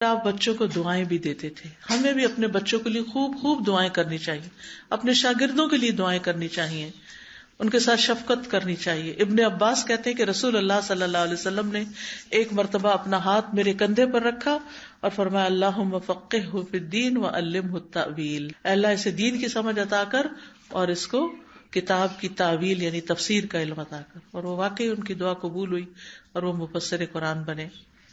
آپ بچوں کو دعائیں بھی دیتے تھے. ہمیں بھی اپنے بچوں کے لیے خوب خوب دعائیں کرنی چاہیے, اپنے شاگردوں کے لیے دعائیں کرنی چاہیے, ان کے ساتھ شفقت کرنی چاہیے. ابن عباس کہتے ہیں کہ رسول اللہ صلی اللہ علیہ وسلم نے ایک مرتبہ اپنا ہاتھ میرے کندھے پر رکھا اور فرمایا اللہم فقہہ فی الدین وعلمہ التأویل, اے اللہ اسے دین کی سمجھ عطا کر اور اس کو کتاب کی تعویل یعنی تفسیر کا علم عطا کر. اور وہ واقعی ان کی دعا قبول ہوئی اور وہ مفسر قرآن بنے.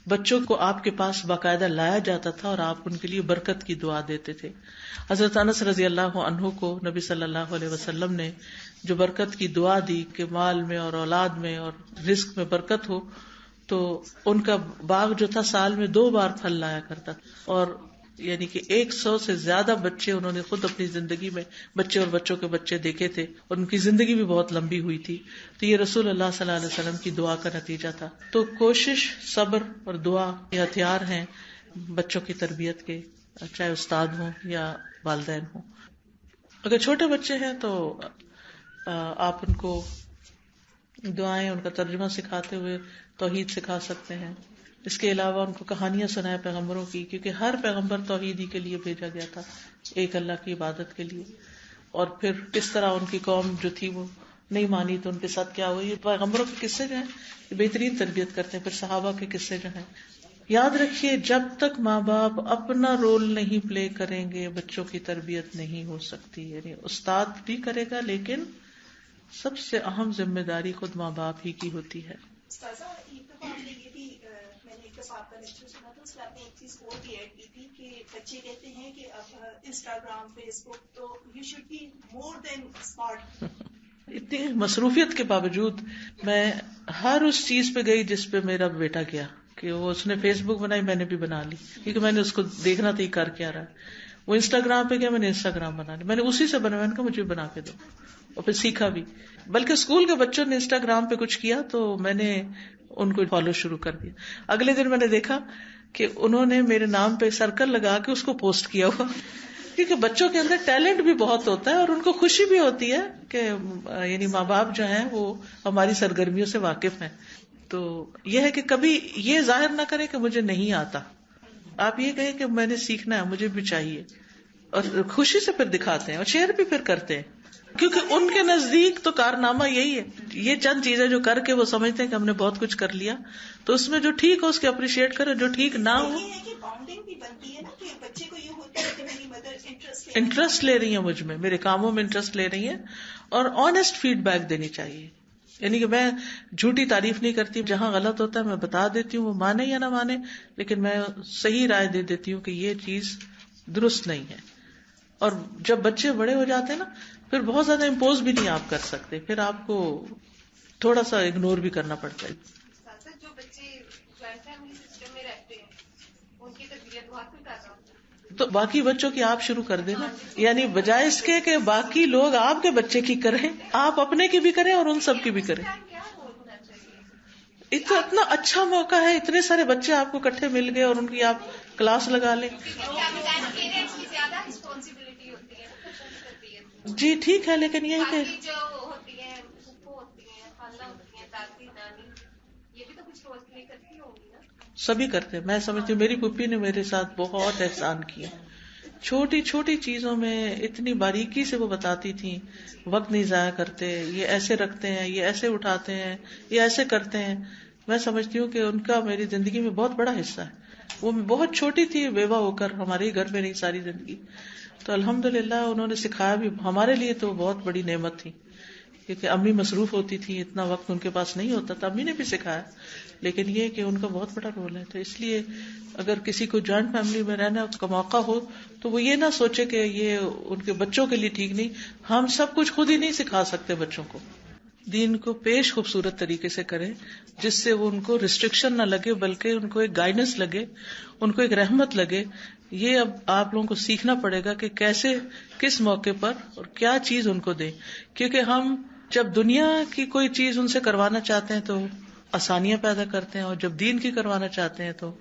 بچوں کو آپ کے پاس باقاعدہ لایا جاتا تھا اور آپ ان کے لیے برکت کی دعا دیتے تھے. حضرت انس رضی اللہ عنہ کو نبی صلی اللہ علیہ وسلم نے جو برکت کی دعا دی کہ مال میں اور اولاد میں اور رزق میں برکت ہو, تو ان کا باغ جو تھا سال میں 2 بار پھل لایا کرتا, اور یعنی کہ 100 سے زیادہ بچے انہوں نے خود اپنی زندگی میں بچے اور بچوں کے بچے دیکھے تھے, اور ان کی زندگی بھی بہت لمبی ہوئی تھی. تو یہ رسول اللہ صلی اللہ علیہ وسلم کی دعا کا نتیجہ تھا. تو کوشش, صبر اور دعا یہ ہتھیار ہیں بچوں کی تربیت کے, چاہے استاد ہوں یا والدین ہوں. اگر چھوٹے بچے ہیں تو آپ ان کو دعائیں, ان کا ترجمہ سکھاتے ہوئے توحید سکھا سکتے ہیں. اس کے علاوہ ان کو کہانیاں سنائے پیغمبروں کی, کیونکہ ہر پیغمبر توحید ہی کے لیے بھیجا گیا تھا, ایک اللہ کی عبادت کے لیے. اور پھر کس طرح ان کی قوم جو تھی وہ نہیں مانی تو ان کے ساتھ کیا ہوا. یہ پیغمبروں کے قصے جو ہیں یہ بہترین تربیت کرتے ہیں. پھر صحابہ کے قصے جو ہیں. یاد رکھیے جب تک ماں باپ اپنا رول نہیں پلے کریں گے بچوں کی تربیت نہیں ہو سکتی. یعنی استاد بھی کرے گا لیکن سب سے اہم ذمہ داری خود ماں باپ ہی کی ہوتی ہے. آپ کا لیکچر سنا تھا, اس میں آپ نے ایک چیز اور بھی ایڈ کی تھی کہ بچے کہتے ہیں کہ اب انسٹاگرام, فیس بک, تو you should be more than smart. اتنی مصروفیت کے باوجود میں ہر اس چیز پہ گئی جس پہ میرا بیٹا گیا, کہ وہ اس نے فیس بک بنائی میں نے بھی بنا لی, کیونکہ میں نے اس کو دیکھنا تھا یہ کر کیا رہا ہے. وہ انسٹاگرام پہ گیا, میں نے انسٹاگرام بنا لی, میں نے اسی سے بنا, میں نے کہا مجھے بنا کے دو, اور پھر سیکھا بھی. بلکہ اسکول کے بچوں نے انسٹاگرام پہ کچھ کیا تو میں نے ان کو فالو شروع کر دیا. اگلے دن میں نے دیکھا کہ انہوں نے میرے نام پہ سرکل لگا کے اس کو پوسٹ کیا ہوا, کیونکہ بچوں کے اندر ٹیلنٹ بھی بہت ہوتا ہے اور ان کو خوشی بھی ہوتی ہے کہ یعنی ماں باپ جو ہیں وہ ہماری سرگرمیوں سے واقف ہیں. تو یہ ہے کہ کبھی یہ ظاہر نہ کریں کہ مجھے نہیں آتا, آپ یہ کہیں کہ میں نے سیکھنا ہے, مجھے بھی چاہیے, اور خوشی سے پھر دکھاتے ہیں اور شیئر بھی پھر کرتے ہیں, کیونکہ ان کے نزدیک تو کارنامہ یہی ہے. یہ چند چیزیں جو کر کے وہ سمجھتے ہیں کہ ہم نے بہت کچھ کر لیا, تو اس میں جو ٹھیک ہو اس کے اپریشیٹ کرے, جو ٹھیک نہ ہو. انٹرسٹ لے رہی ہیں مجھ میں, میرے کاموں میں انٹرسٹ لے رہی ہیں, اور آنےسٹ فیڈ بیک دینی چاہیے. یعنی کہ میں جھوٹی تعریف نہیں کرتی, جہاں غلط ہوتا ہے میں بتا دیتی ہوں, وہ مانے یا نہ مانے, لیکن میں صحیح رائے دے دیتی ہوں کہ یہ چیز درست نہیں ہے. اور جب بچے بڑے ہو جاتے ہیں نا, پھر بہت زیادہ امپوز بھی نہیں آپ کر سکتے, پھر آپ کو تھوڑا سا اگنور بھی کرنا پڑتا ہے. جو بچے جوائنٹ فیملی سسٹم میں رہتے ہیں ان کی تربیت بہت کرتا ہوں, تو باقی بچوں کی آپ شروع کر دیں نا, یعنی بجائے اس کے کہ باقی لوگ آپ کے بچے کی کریں, آپ اپنے کی بھی کریں اور ان سب کی بھی کریں. اتنا اچھا موقع ہے, اتنے سارے بچے آپ کو اکٹھے مل گئے اور ان کی آپ کلاس لگا لیں. جی ٹھیک ہے, لیکن یہ کہ سبھی کرتے ہیں. میں سمجھتی ہوں میری پھوپھی نے میرے ساتھ بہت احسان کیا, چھوٹی چھوٹی چیزوں میں اتنی باریکی سے وہ بتاتی تھی, وقت نہیں ضائع کرتے, یہ ایسے رکھتے ہیں, یہ ایسے اٹھاتے ہیں, یہ ایسے کرتے ہیں. میں سمجھتی ہوں کہ ان کا میری زندگی میں بہت بڑا حصہ ہے. وہ بہت چھوٹی تھی بیوہ ہو کر, ہمارے گھر میں رہی ساری زندگی, تو الحمدللہ انہوں نے سکھایا بھی. ہمارے لیے تو بہت بڑی نعمت تھی, کیونکہ امی مصروف ہوتی تھی, اتنا وقت ان کے پاس نہیں ہوتا تھا. امی نے بھی سکھایا, لیکن یہ کہ ان کا بہت بڑا رول ہے. تو اس لیے اگر کسی کو جوائنٹ فیملی میں رہنا کا موقع ہو تو وہ یہ نہ سوچے کہ یہ ان کے بچوں کے لیے ٹھیک نہیں. ہم سب کچھ خود ہی نہیں سکھا سکتے بچوں کو. دین کو پیش خوبصورت طریقے سے کریں جس سے وہ ان کو ریسٹرکشن نہ لگے, بلکہ ان کو ایک گائیڈنس لگے, ان کو ایک رحمت لگے. یہ اب آپ لوگوں کو سیکھنا پڑے گا کہ کیسے, کس موقع پر اور کیا چیز ان کو دیں. کیونکہ ہم جب دنیا کی کوئی چیز ان سے کروانا چاہتے ہیں تو آسانیاں پیدا کرتے ہیں, اور جب دین کی کروانا چاہتے ہیں تو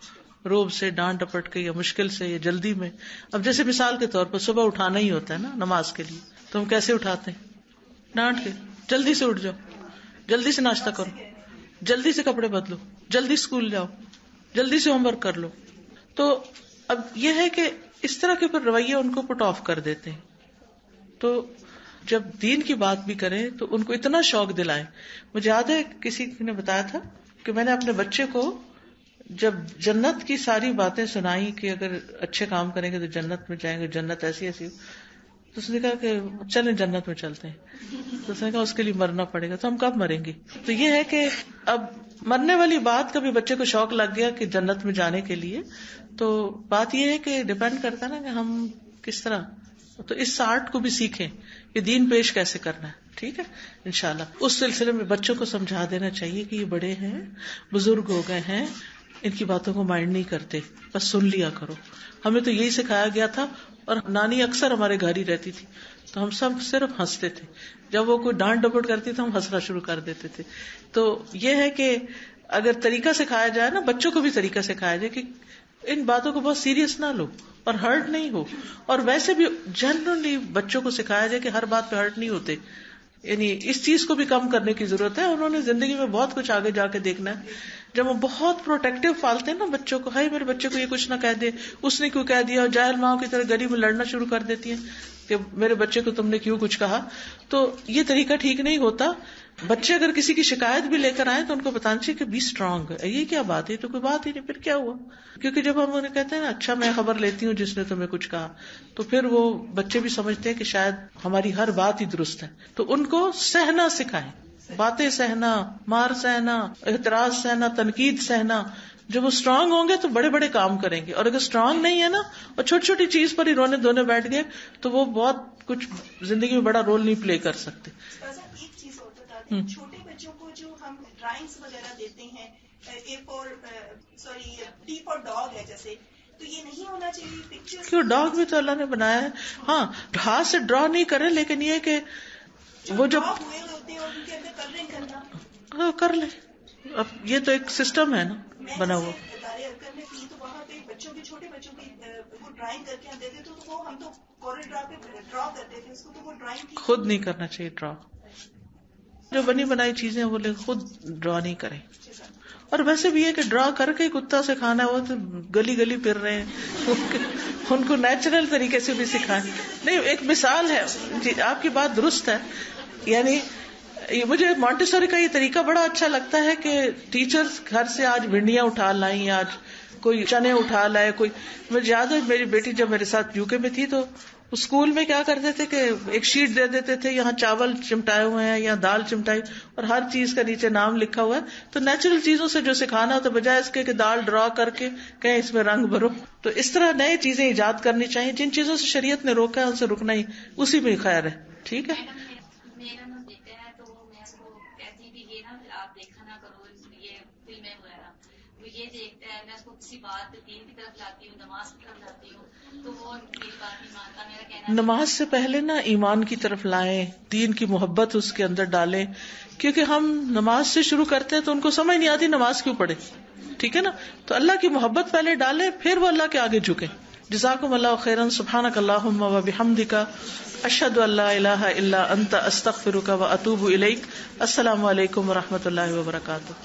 روب سے, ڈانٹ ڈپٹ کے, یا مشکل سے, یا جلدی میں. اب جیسے مثال کے طور پر صبح اٹھانا ہی ہوتا ہے نا نماز کے لیے, تو ہم کیسے اٹھاتے ہیں؟ ڈانٹ کے, جلدی سے اٹھ جاؤ, جلدی سے ناشتہ کرو, جلدی سے کپڑے بدلو, جلدی اسکول جاؤ, جلدی سے ہوم ورک کر لو. تو اب یہ ہے کہ اس طرح کے پھر رویے ان کو پٹ آف کر دیتے ہیں. تو جب دین کی بات بھی کریں تو ان کو اتنا شوق دلائیں. مجھے یاد ہے کسی نے بتایا تھا کہ میں نے اپنے بچے کو جب جنت کی ساری باتیں سنائی کہ اگر اچھے کام کریں گے تو جنت میں جائیں گے, جنت ایسی ایسی, تو اس نے کہا کہ چلیں جنت میں چلتے ہیں. تو اس نے کہا اس کے لیے مرنا پڑے گا. تو ہم کب مریں گے؟ تو یہ ہے کہ اب مرنے والی بات کا بھی بچے کو شوق لگ گیا کہ جنت میں جانے کے لیے. تو بات یہ ہے کہ ڈیپینڈ کرتا ہے نا کہ ہم کس طرح, تو اس آرٹ کو بھی سیکھیں کہ دین پیش کیسے کرنا ہے. ٹھیک ہے انشاءاللہ. اس سلسلے میں بچوں کو سمجھا دینا چاہیے کہ یہ بڑے ہیں, بزرگ ہو گئے ہیں, ان کی باتوں کو مائنڈ نہیں کرتے, بس سن لیا کرو. ہمیں تو یہی سکھایا گیا تھا, اور نانی اکثر ہمارے گھر ہی رہتی تھی تو ہم سب صرف ہنستے تھے. جب وہ کوئی ڈانٹ ڈپٹ کرتی تو ہم ہنسنا شروع کر دیتے تھے. تو یہ ہے کہ اگر طریقہ سکھایا جائے نا, بچوں کو بھی طریقہ سکھایا جائے کہ ان باتوں کو بہت سیریس نہ لو اور ہرٹ نہیں ہو. اور ویسے بھی جنرلی بچوں کو سکھایا جائے کہ ہر بات پہ ہرٹ نہیں ہوتے, یعنی اس چیز کو بھی کم کرنے کی ضرورت ہے. انہوں نے زندگی میں بہت کچھ آگے جا کے دیکھنا ہے. جب وہ بہت پروٹیکٹیو پالتے ہیں نا بچوں کو, ہائی میرے بچے کو یہ کچھ نہ کہہ دے, اس نے کیوں کہہ دیا, اور جاہل ماں کی طرح گلی میں لڑنا شروع کر دیتی ہیں کہ میرے بچے کو تم نے کیوں کچھ کہا. تو یہ طریقہ ٹھیک نہیں ہوتا. بچے اگر کسی کی شکایت بھی لے کر آئے تو ان کو بتانا چاہیے کہ بی اسٹرانگ. یہ کیا بات ہے, تو کوئی بات ہی نہیں, پھر کیا ہوا. کیونکہ جب ہم انہیں کہتے ہیں نا اچھا میں خبر لیتی ہوں جس نے تمہیں کچھ کہا, تو پھر وہ بچے بھی سمجھتے ہیں کہ شاید ہماری ہر بات ہی درست ہے. تو ان کو سہنا سکھائیں, باتیں سہنا, مار سہنا, اعتراض سہنا, تنقید سہنا. جب وہ اسٹرانگ ہوں گے تو بڑے بڑے کام کریں گے, اور اگر اسٹرانگ نہیں ہے نا اور چھوٹی چھوٹی چیز پر ہی رونے دھونے بیٹھ گئے تو وہ بہت کچھ زندگی میں بڑا رول نہیں پلے کر سکتے. ایک چیز اور بتا دیں, چھوٹے بچوں کو جو ہم ڈرائنگس وغیرہ دیتے ہیں, ڈی فار ڈاگ ہے جیسے, تو یہ نہیں ہونا چاہیے پکچر. کیوں, ڈاگ بھی تو اللہ نے بنایا ہے. ہاں ہاتھ سے ڈرا نہیں کرے, لیکن یہ کہ وہ جو ہوئے ہوتے ہیں اور ان کے اندر کلرنگ کرنا کر لے. اب یہ تو ایک سسٹم ہے نا بنا ہوا. میں تھی تو وہاں پہ بچوں کے, چھوٹے بچوں کی وہ ڈرائنگ کر کے ہم دیتے تو وہ ہم تو کورل ڈرا پہ ڈرا کرتے تھے اس کو, تو وہ ڈرائنگ خود نہیں کرنا چاہیے ڈرا. جو بنی بنائی چیزیں وہ خود ڈرا نہیں کریں. اور ویسے بھی یہ کہ ڈرا کر کے کتا سے کھانا, وہ تو گلی گلی پھر رہے ہیں, ان کو نیچرل طریقے سے بھی سکھائیں. نہیں, ایک مثال ہے جی, آپ کی بات درست ہے. یعنی مجھے مونٹیسوری کا یہ طریقہ بڑا اچھا لگتا ہے کہ ٹیچرز گھر سے آج بھنڈیاں اٹھا لائیں, آج کوئی چنے اٹھا لائے, کوئی. مجھے یاد ہے میری بیٹی جب میرے ساتھ UK میں تھی تو اسکول میں کیا کرتے تھے کہ ایک شیٹ دے دیتے تھے, یہاں چاول چمٹائے ہوئے ہیں, یہاں دال چمٹائی, اور ہر چیز کا نیچے نام لکھا ہوا ہے. تو نیچرل چیزوں سے جو سکھانا ہوتا ہے, بجائے اس کے کہ دال ڈرا کر کے کہیں اس میں رنگ بھرو. تو اس طرح نئے چیزیں ایجاد کرنی چاہیے. جن چیزوں سے شریعت نے روکا ہے ان سے رکنا ہی اسی میں خیر ہے. ٹھیک ہے. یہ دیکھتا ہے, میں اس کو کسی بات دین کی طرف لاتی ہوں, نماز کی طرف لاتی ہوں, تو وہ میری بات نہیں مانتا. میرا کہنا نماز سے پہلے نا ایمان کی طرف لائیں, دین کی محبت اس کے اندر ڈالیں, کیونکہ ہم نماز سے شروع کرتے ہیں تو ان کو سمجھ نہیں آتی نماز کیوں پڑھے. ٹھیک ہے نا, تو اللہ کی محبت پہلے ڈالیں, پھر وہ اللہ کے آگے جھکیں. جزاکم اللہ خیرا. سبحانک اللہم و بحمدک, اشہد ان لا الہ الا انت, استغفرک و اتوب الیک. السلام علیکم و رحمۃ اللہ وبرکاتہ.